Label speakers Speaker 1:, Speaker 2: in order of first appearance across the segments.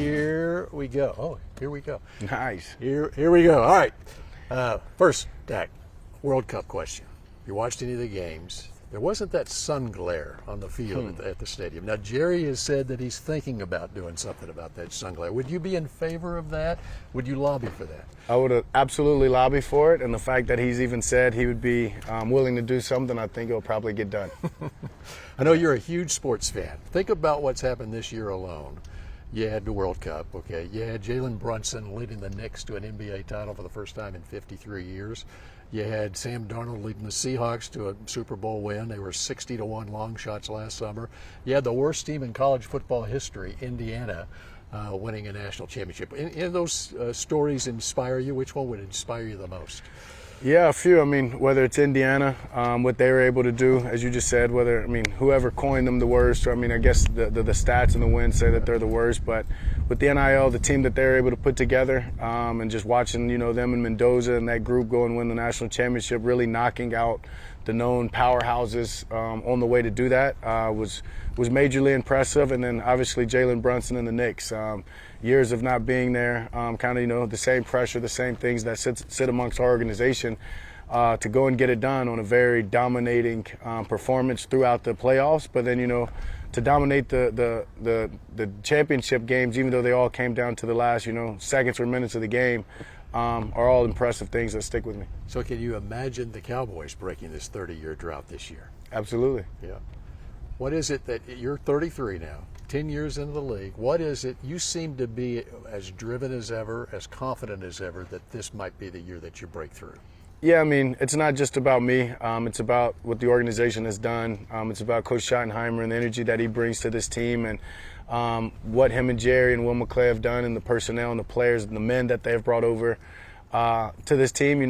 Speaker 1: here we go. Oh, here we go.
Speaker 2: Nice.
Speaker 1: Here we go. All right. First, Dak, World Cup question. You watched any of the games? There wasn't that sun glare on the field at the stadium. Now, Jerry has said that he's thinking about doing something about that sun glare. Would you be in favor of that? Would you lobby for that?
Speaker 2: I would absolutely lobby for it, and the fact that he's even said he would be willing to do something, I think it'll probably get done.
Speaker 1: I know you're a huge sports fan. Think about what's happened this year alone. You had the World Cup, okay? You had Jalen Brunson leading the Knicks to an NBA title for the first time in 53 years. You had Sam Darnold leading the Seahawks to a Super Bowl win. They were 60-1 long shots last summer. You had the worst team in college football history, Indiana, winning a national championship. Any of those stories inspire you? Which one would inspire you the most?
Speaker 2: Yeah, a few. I mean, whether it's Indiana, what they were able to do, as you just said, whoever coined them the worst, or I guess the stats and the wins say that they're the worst, but with the NIL, the team that they're able to put together, and just watching, them in Mendoza and that group go and win the national championship, really knocking out the known powerhouses on the way to do that was majorly impressive. And then obviously Jalen Brunson and the Knicks. Years of not being there, the same pressure, the same things that sit amongst our organization to go and get it done on a very dominating performance throughout the playoffs. But then, to dominate the championship games, even though they all came down to the last, seconds or minutes of the game, are all impressive things that stick with me.
Speaker 1: So can you imagine the Cowboys breaking this 30-year drought this year?
Speaker 2: Absolutely.
Speaker 1: Yeah. What is it that you're 33 now, 10 years into the league? What is it? You seem to be as driven as ever, as confident as ever that this might be the year that you break through.
Speaker 2: Yeah, it's not just about me. It's about what the organization has done. It's about Coach Schottenheimer and the energy that he brings to this team, and what him and Jerry and Will McClay have done, and the personnel and the players and the men that they've brought over to this team.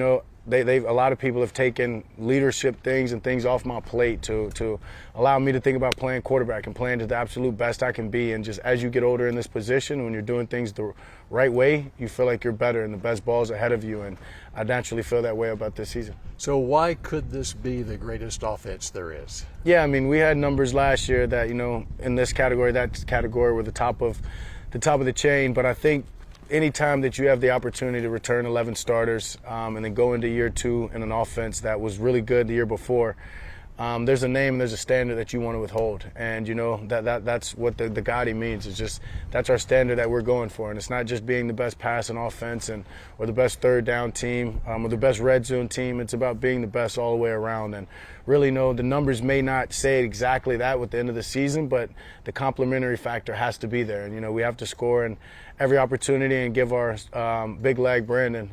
Speaker 2: A lot of people have taken leadership things and things off my plate to allow me to think about playing quarterback and playing to the absolute best I can be. And just as you get older in this position, when you're doing things the right way, you feel like you're better and the best ball's ahead of you. And I naturally feel that way about this season.
Speaker 1: So why could this be the greatest offense there is?
Speaker 2: Yeah, we had numbers last year that, in this category, that category were the top of the chain. But I think anytime that you have the opportunity to return 11 starters and then go into year two in an offense that was really good the year before, there's a name and there's a standard that you want to withhold. And, that's what the GOTI means. It's just that's our standard that we're going for. And it's not just being the best passing offense or the best third down team or the best red zone team. It's about being the best all the way around. And really, the numbers may not say exactly that with the end of the season, but the complementary factor has to be there. And, we have to score in every opportunity and give our big leg Brandon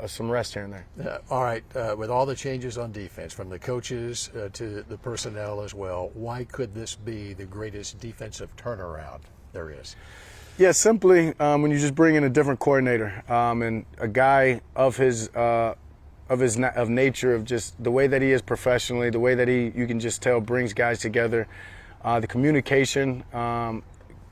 Speaker 2: some rest here and there.
Speaker 1: All right, with all the changes on defense, from the coaches to the personnel as well, why could this be the greatest defensive turnaround there is?
Speaker 2: Yeah, simply when you just bring in a different coordinator and a guy of his nature, of just the way that he is professionally, the way that you can just tell brings guys together, the communication.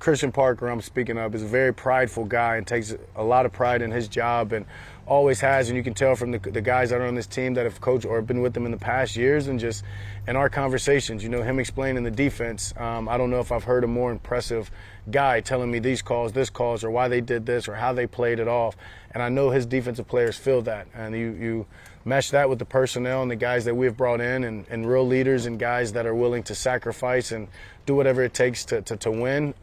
Speaker 2: Christian Parker, I'm speaking of, is a very prideful guy and takes a lot of pride in his job and always has. And you can tell from the guys that are on this team that have coached or been with him in the past years, and just in our conversations, him explaining the defense. I don't know if I've heard a more impressive guy telling me these calls, this calls, or why they did this, or how they played it off. And I know his defensive players feel that. And you mesh that with the personnel and the guys that we've brought in, and real leaders and guys that are willing to sacrifice and do whatever it takes to win.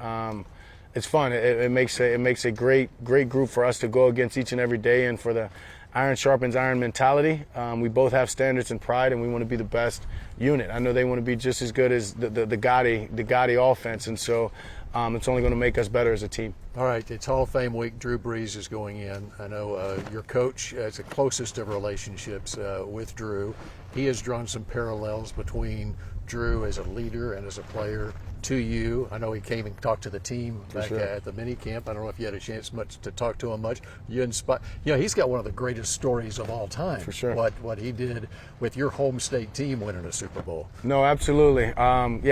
Speaker 2: It's fun. It makes a great group for us to go against each and every day, and for the iron sharpens iron mentality. We both have standards and pride, and we want to be the best unit. I know they want to be just as good as the GOTI offense, and so it's only going to make us better as a team.
Speaker 1: All right, it's Hall of Fame week. Drew Brees is going in. I know your coach has the closest of relationships with Drew. He has drawn some parallels between Drew as a leader and as a player to you. I know he came and talked to the team back at the mini camp. I don't know if you had a chance much to talk to him much. You inspire. He's got one of the greatest stories of all time.
Speaker 2: For sure.
Speaker 1: What he did with your home state team winning a Super Bowl.
Speaker 2: No, absolutely.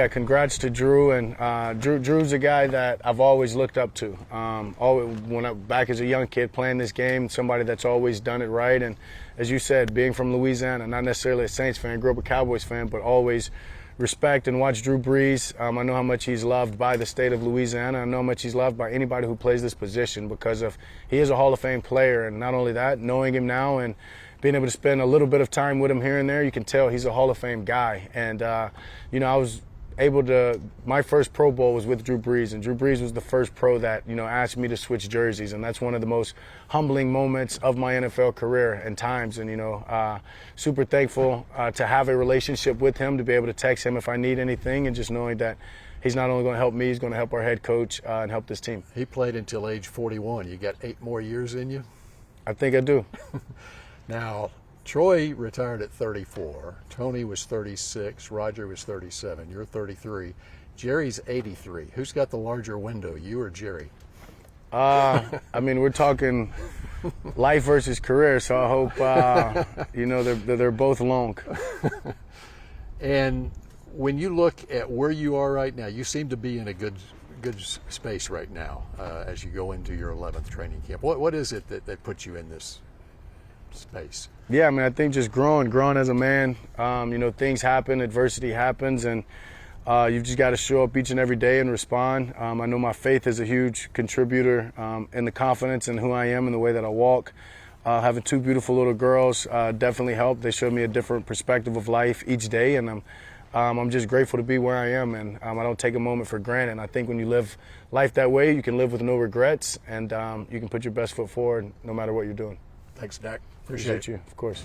Speaker 2: Congrats to Drew. And Drew's a guy that I've always looked up to. Back as a young kid playing this game, somebody that's always done it right. And as you said, being from Louisiana, not necessarily a Saints fan, grew up a Cowboys fan, but always respect and watch Drew Brees. I know how much he's loved by the state of Louisiana. I know how much he's loved by anybody who plays this position because he is a Hall of Fame player. And not only that, knowing him now and being able to spend a little bit of time with him here and there, you can tell he's a Hall of Fame guy. And, I was able to, my first Pro Bowl was with Drew Brees, and Drew Brees was the first pro that, asked me to switch jerseys, and that's one of the most humbling moments of my NFL career and times, and, super thankful to have a relationship with him, to be able to text him if I need anything, and just knowing that he's not only going to help me, he's going to help our head coach and help this team.
Speaker 1: He played until age 41. You got 8 more years in you?
Speaker 2: I think I do.
Speaker 1: Now, Troy retired at 34. Tony was 36. Roger was 37. You're 33. Jerry's 83. Who's got the larger window, you or Jerry?
Speaker 2: We're talking life versus career, so I hope, they're both long.
Speaker 1: And when you look at where you are right now, you seem to be in a good space right now as you go into your 11th training camp. What is it that puts you in this space?
Speaker 2: Yeah, I think just growing as a man. Things happen, adversity happens, and you've just got to show up each and every day and respond. I know my faith is a huge contributor in the confidence in who I am and the way that I walk. Having 2 beautiful little girls definitely helped. They showed me a different perspective of life each day, and I'm just grateful to be where I am, and I don't take a moment for granted. I think when you live life that way, you can live with no regrets, and you can put your best foot forward no matter what you're doing.
Speaker 1: Thanks, Dak.
Speaker 2: Appreciate you, of course.